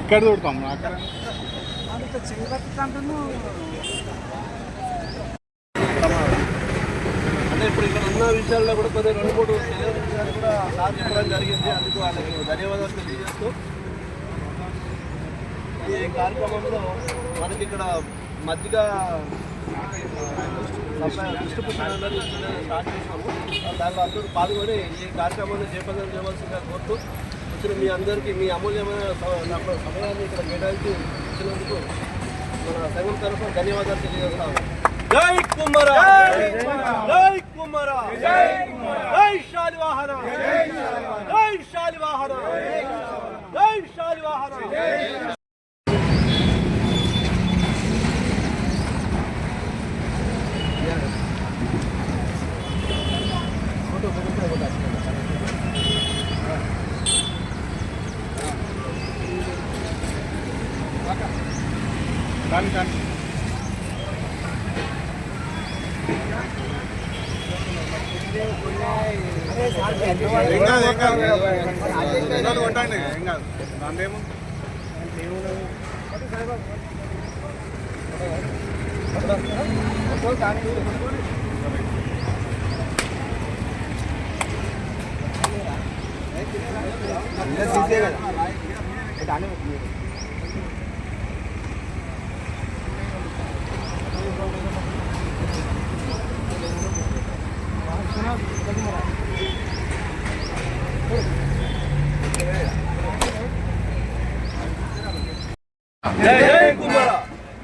ఇక్కడ చూడతాం అంటే ఇప్పుడు ఇక్కడ ఉన్న విషయాల్లో కూడా కొద్దిగా 2-3 తెలియని విషయాలు కూడా సార్ చెప్పడం జరిగింది. అందుకు వాళ్ళకి ధన్యవాదాలు తెలియజేస్తూ ఈ కార్యక్రమంలో మనకి ఇక్కడ మధ్యగా డిస్ట్రిబ్యూషన్ స్టార్ట్ చేసినాము. దానిలో అందరూ పాల్గొని ఈ కార్యక్రమాన్ని జయప్రదం చేయవలసిందిగా కోరుతూ వచ్చిన మీ అందరికీ మీ అమూల్యమైన సమయాన్ని ఇక్కడ కేటాయించి ఇచ్చినందుకు మన సంఘం తరఫున ధన్యవాదాలు తెలియజేస్తాము. జై కుమ్మరా, జై కుమ్మరా, జై శాలివాహన, జై శాలివాహన, జై శాలివాహన. కొట్టండి ఏం కాదు దాంట్లో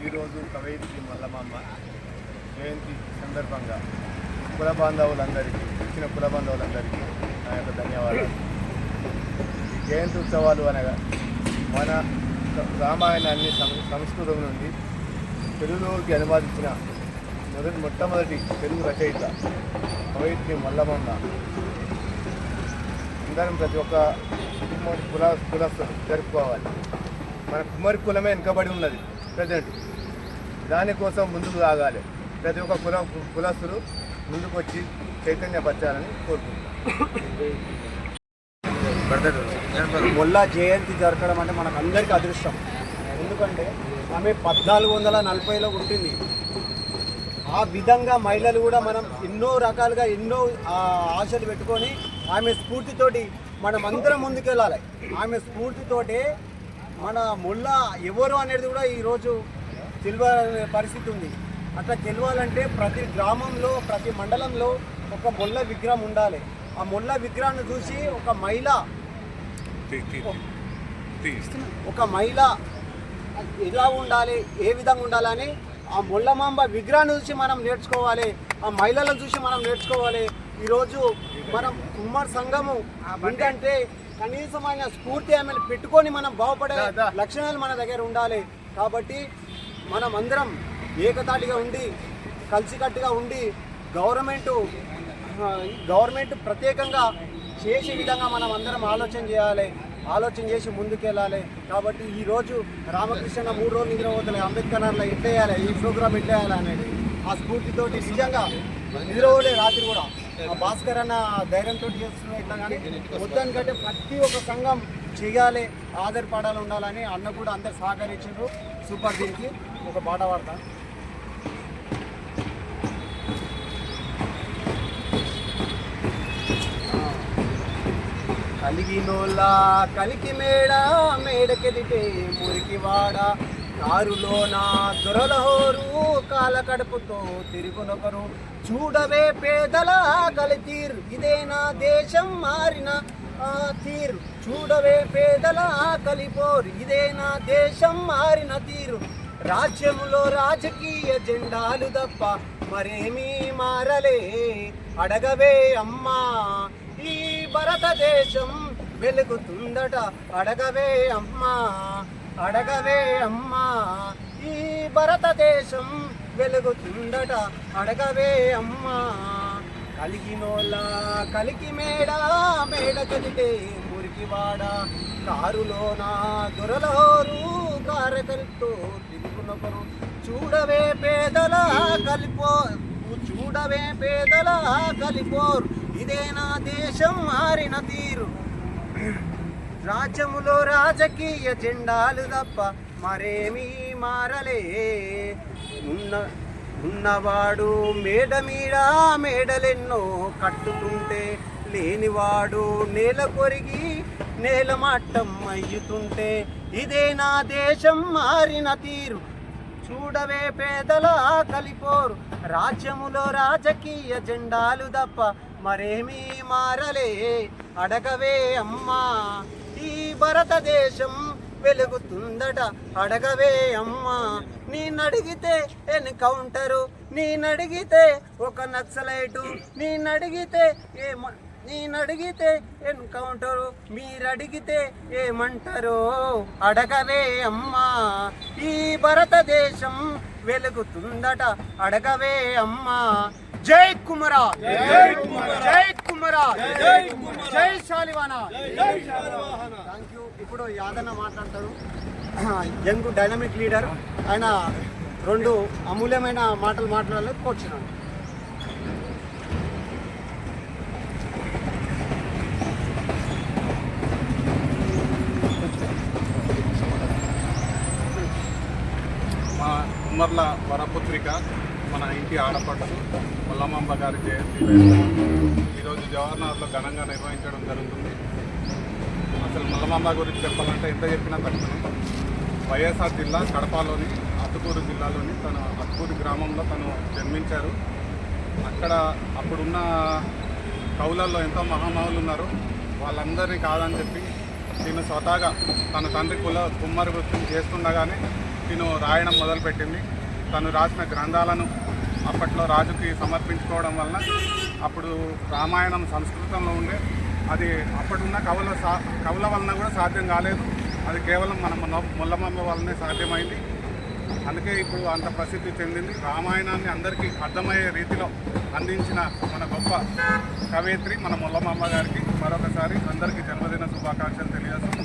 ఈరోజు కవయిత్రి మల్లమాంబ జయంతి సందర్భంగా కుల బాంధవులందరికీ వచ్చిన కుల బాంధవులందరికీ నా యొక్క ధన్యవాదాలు. జయంతి ఉత్సవాలు అనగా మన రామాయణాన్ని సంస్కృతం నుండి తెలుగులోకి అనువాదించిన మొట్టమొదటి తెలుగు రచయిత కవయిత్రి మల్లమాంబ. అందరం ప్రతి ఒక్క కులస్తులు జరుపుకోవాలి. మన కుమ్మరి కులమే వెనుకబడి ఉన్నది ప్రజెంట్. దానికోసం ముందుకు సాగాలి. ప్రతి ఒక్క కులస్తులు ముందుకు వచ్చి చైతన్యపరచాలని కోరుకుంటున్నాం. మొల్లా జయంతి జరగడం అంటే మనకు అందరికీ అదృష్టం. ఎందుకంటే ఆమె 1440లో పుట్టింది. ఆ విధంగా మహిళలు కూడా మనం ఎన్నో రకాలుగా ఎన్నో ఆశలు పెట్టుకొని ఆమె స్ఫూర్తితోటి మనం అందరం ముందుకెళ్ళాలి. ఆమె స్ఫూర్తితోటే మన మొల్లా ఎవరు అనేది కూడా ఈరోజు తెలియాలనే పరిస్థితి ఉంది. అట్లా తెలియాలంటే ప్రతి గ్రామంలో ప్రతి మండలంలో ఒక మొల్ల విగ్రహం ఉండాలి. ఆ మొల్ల విగ్రహాన్ని చూసి ఒక మహిళ ఎలా ఉండాలి, ఏ విధంగా ఉండాలని ఆ మొల్లమాంబ విగ్రహాన్ని చూసి మనం నేర్చుకోవాలి. ఆ మహిళలను చూసి మనం నేర్చుకోవాలి. ఈరోజు మనం కుమ్మరి సంఘము ఏంటంటే కనీసం ఆయన స్ఫూర్తి ఆమెను పెట్టుకొని మనం బాగుపడే లక్షణాలు మన దగ్గర ఉండాలి. కాబట్టి మనం అందరం ఏకతాటిగా ఉండి కలిసికట్టుగా ఉండి గవర్నమెంట్ ప్రత్యేకంగా చేసే విధంగా మనం అందరం ఆలోచన చేసి ముందుకెళ్ళాలి. కాబట్టి ఈరోజు రామకృష్ణ 3 రోజులు నిద్రపోతలే అంబేద్కర్ నగర్లో ఎట్లేయాలి, ఈ ప్రోగ్రామ్ ఎట్లేయాలి అనేది ఆ స్ఫూర్తితోటి నిజంగా నిద్రపోలే రాత్రి కూడా ఆ భాస్కర్ అన్న ధైర్యంతో చేస్తున్నాయి. ఇట్లా కానీ మొత్తానికంటే ప్రతి ఒక్క సంఘం చేయాలి, ఆధారపడాలి ఉండాలని అన్న కూడా అందరు సహకరించారు. సూపర్. దీనికి ఒక పాట పాడతా. కలిగినోళ్ళ కలికి మేడకెదిటే మురికివాడ కారులోన దొరల హోరు కాల కడుపుతో తిరుగునొకరు చూడవే పేదల కలితీరు ఇదేనా దేశం మారిన తీరు చూడవే పేదల కలిపోరు ఇదేనా దేశం మారిన తీరు రాజ్యములో రాజకీయ జెండాలు తప్ప మరేమీ మారలే అడగవే అమ్మా ఈ భారతదేశం వెలుగుతుందట అడగవే అమ్మా ఈ భారతదేశం వెలుగుతుందట అడగవే అమ్మా కలిగినోళ్ళ కలికి మేడకెదిటే మురికివాడ కారులోన దొరలహోరు కారకలతో తిరుగునొకరు చూడవే పేదల కలిపోరు ఇదేనా దేశం మారిన తీరు రాజ్యములో రాజకీయ జెండాలు తప్ప మరేమీ మారలే. ఉన్నవాడు మేడ మీద మేడలెన్నో కట్టుతుంటే, లేనివాడు నేల కొరిగి నేల మట్టం అయ్యుతుంటే, ఇదే నా దేశం మారిన తీరు చూడవే పేదల కలిపోరు. రాజ్యములో రాజకీయ జెండాలు తప్ప మరేమీ మారలే. అడగవే అమ్మా ఈ భారతదేశం వెలుగుతుందట, అడగవే అమ్మా. నేనడిగితే ఎన్కౌంటరు, నేనడిగితే ఒక నక్సలైటు, నేనడిగితే ఎన్కౌంటరు, మీరడిగితే ఏమంటారు? అడగవే అమ్మా ఈ భారతదేశం వెలుగుతుందట, అడగవే అమ్మా. జై కుమరా, జై కుమరా, జై శాలివానా. Thank you. ఇప్పుడు యాదన్న మాట్లాడతారు, యంగ్ డైనమిక్ లీడర్. ఆయన 2 అమూల్యమైన మాటలు మాట్లాడాలని కోరుచున్నాను. మా కుమ్మర్ల వరపుత్రిక, మన ఇంటి ఆడపడుచు ముల్లమాంబ గారి జయంతి ఈరోజు జవహర్నగర్లో ఘనంగా నిర్వహించడం జరుగుతుంది. అసలు ముల్లమాంబ గురించి చెప్పాలంటే ఎంత చెప్పినా తక్కువనే. వైఎస్ఆర్ జిల్లా కడపలోని అతుకూరు జిల్లాలోని అతుకూరు గ్రామంలో తను జన్మించారు. అక్కడ అప్పుడున్న కవులలో ఎంతో మహామహులు ఉన్నారు. వాళ్ళందరినీ కాదని చెప్పి తిను స్వతహాగా తన తండ్రి కుమ్మరి వృత్తిని చేస్తుండగానే తిను రాయడం మొదలుపెట్టింది. తను రాసిన గ్రంథాలను అప్పట్లో రాజుకి సమర్పించుకోవడం వలన అప్పుడు రామాయణం సంస్కృతంలో ఉండే, అది అప్పుడున్న కవుల వలన కూడా సాధ్యం కాలేదు. అది కేవలం మన ముల్లమాంబ వల్లనే సాధ్యమైంది. అందుకే ఇప్పుడు అంత ప్రసిద్ధి చెందింది. రామాయణాన్ని అందరికీ అర్థమయ్యే రీతిలో అందించిన మన గొప్ప కవయిత్రి మన ముల్లమాంబ గారికి మరొకసారి అందరికీ జన్మదిన శుభాకాంక్షలు తెలియజేస్తూ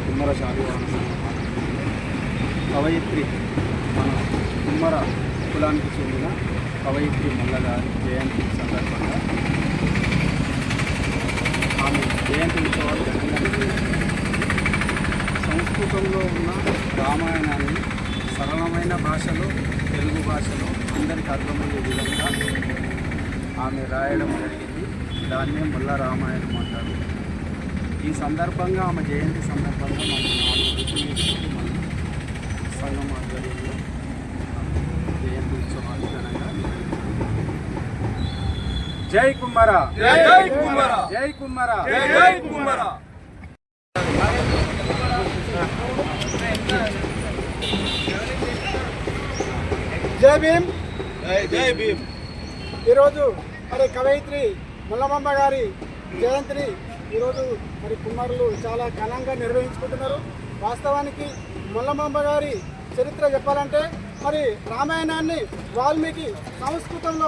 కుమ్మర శాలివాహన కవయిత్రి, మన కుమ్మర కులానికి చెందిన కవయిత్రి మల్లగారి జయంతి సందర్భంగా ఆమె జయంతి ఉత్సవాలు ఘనంగా సంస్కృతంలో ఉన్న రామాయణాన్ని సరళమైన భాషలో, తెలుగు భాషలో అందరికీ అర్థమయ్యే విధంగా ఆమె రాయడం జరిగింది. దాన్నే ముల్ల రామాయణం అంటారు. ఈ సందర్భంగా ఆమె జయంతి సందర్భంగా మన సంఘం ఆధ్వర్యంలో జయంతి ఉత్సవాలు ఘనంగా జై కుమ్మర, జై కుమ్మర, జై కుమ్మర, జై కుమ్మర. జై భీమ్, జై భీమ్. ఈరోజు మరి కవయిత్రి ముల్లమాంబ గారి జయంతిని ఈరోజు మరి కుమ్మరులు చాలా ఘనంగా నిర్వహించుకుంటున్నారు. వాస్తవానికి ముల్లమాంబ గారి చరిత్ర చెప్పాలంటే మరి రామాయణాన్ని వాల్మీకి సంస్కృతంలో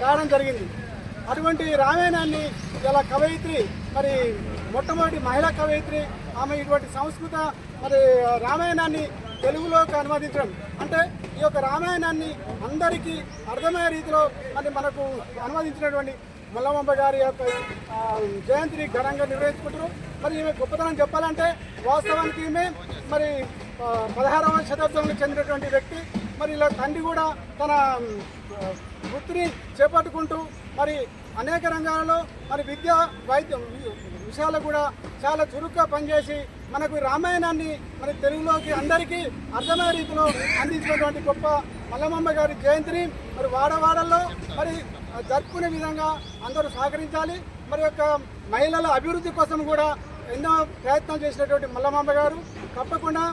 రాయడం జరిగింది. అటువంటి రామాయణాన్ని ఇలా కవయిత్రి మరి మొట్టమొదటి మహిళా కవయిత్రి ఆమె ఇటువంటి సంస్కృత మరి రామాయణాన్ని తెలుగులోకి అనువదించడం అంటే ఈ యొక్క రామాయణాన్ని అందరికీ అర్థమయ్యే రీతిలో మరి మనకు అనువదించినటువంటి ముల్లమాంబ గారి యొక్క జయంతిని ఘనంగా నిర్వహించుకుంటారు. మరి ఈమె గొప్పతనం చెప్పాలంటే వాస్తవానికి ఈమె మరి 16వ శతాబ్దంలో చెందినటువంటి వ్యక్తి. మరి ఇలా తండ్రి కూడా తన వృత్తిని చేపట్టుకుంటూ మరి అనేక రంగాలలో మరి విద్య, వైద్యం విషయాలు కూడా చాలా చురుగ్గా పనిచేసి మనకు రామాయణాన్ని మరి తెలుగులోకి అందరికీ అర్థమయ్యే రీతిలో అందించినటువంటి గొప్ప ముల్లమాంబ గారి జయంతిని మరి వాడవాడల్లో మరి జరుపుకునే విధంగా అందరూ సహకరించాలి. మరి యొక్క మహిళల అభివృద్ధి కోసం కూడా ఎన్నో ప్రయత్నాలు చేసినటువంటి ముల్లమాంబ గారు తప్పకుండా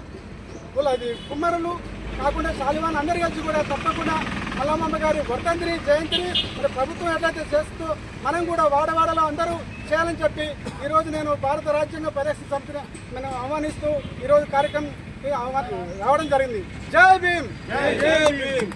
అది కుమ్మరులు కాకుండా శాలివాన్ అందరి కలిసి కూడా తప్పకుండా ముల్లమాంబ గారి వర్ధంతిని జయంతిని మరి ప్రభుత్వం ఎట్లయితే చేస్తూ మనం కూడా వాడవాడలో అందరూ చేయాలని చెప్పి ఈరోజు నేను భారత రాజ్యాంగ పరిరక్షణ సమితిని మనం ఆహ్వానిస్తూ ఈరోజు కార్యక్రమం రావడం జరిగింది. జై భీమ్, జై భీమ్.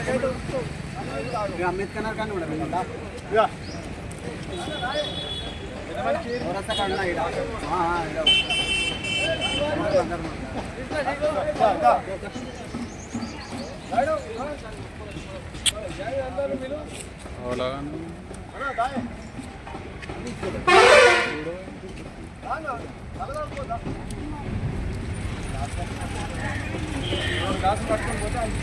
ఇక అంబేద్కర్ నగర్ కానీ ఉండదు ఇంకా ఇక చౌరస్తా కాడ ఉన్నా ఈడ. ఈడ. గ్లాస్ పట్టుకొని పోతే అది